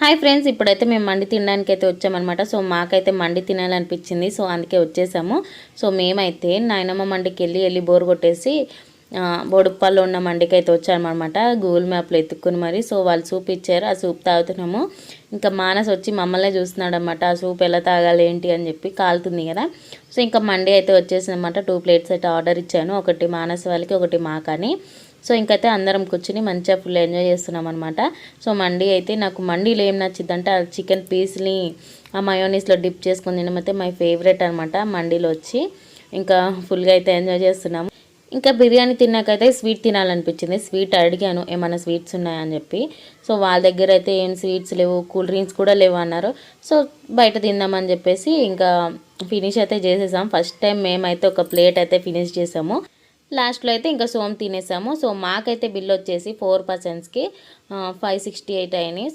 Hi friends, ఇప్పుడైతే మేము మండి తినడానికైతే వచ్చామన్నమాట. సో మాకైతే మండి తినాలనిపించింది. సో అందుకే వచ్చేసాము. సో మేమైతే నాయనమ్మ మండికి వెళ్ళి బోర్ కొట్టేసి బోడుప్పల్లో ఉన్న మండికి అయితే వచ్చామన్నమాట. గూగుల్ మ్యాప్లో ఎత్తుక్కుని మరి. సో వాళ్ళు సూప్ ఇచ్చారు, ఆ సూప్ తాగుతున్నాము. ఇంకా మానస్ వచ్చి మమ్మల్నే చూస్తున్నాడు అనమాట. ఆ సూప్ ఎలా తాగాలి ఏంటి అని చెప్పి, కాలుతుంది కదా. సో ఇంకా మండి అయితే వచ్చేసిందన్నమాట. 2 ప్లేట్స్ అయితే ఆర్డర్ ఇచ్చాను, ఒకటి మానస్ వాళ్ళకి, ఒకటి మాకని. సో ఇంకైతే అందరం కూర్చుని మంచిగా ఫుల్ ఎంజాయ్ చేస్తున్నాం అనమాట. సో మండి అయితే నాకు మండీలో ఏం నచ్చిందంటే ఆ చికెన్ పీస్ని ఆ మయోనీస్లో డిప్ చేసుకొని తినడం అయితే మై ఫేవరెట్ అనమాట మండీలో వచ్చి. ఇంకా ఫుల్గా అయితే ఎంజాయ్ చేస్తున్నాము. ఇంకా బిర్యానీ తిన్నాకైతే స్వీట్ తినాలనిపించింది. స్వీట్ అడిగాను ఏమైనా స్వీట్స్ ఉన్నాయని చెప్పి. సో వాళ్ళ దగ్గర అయితే ఏం స్వీట్స్ లేవు, కూల్ డ్రింక్స్ కూడా లేవు అన్నారు. సో బయట తిందామని చెప్పేసి ఇంకా ఫినిష్ అయితే చేసేసాం. ఫస్ట్ టైం మేమైతే ఒక ప్లేట్ అయితే ఫినిష్ చేసాము. లాస్ట్లో అయితే ఇంకా సోమ్ తినేసాము. సో మాకైతే బిల్ వచ్చేసి 4 పర్సన్స్కి 568 అయినాయి. సో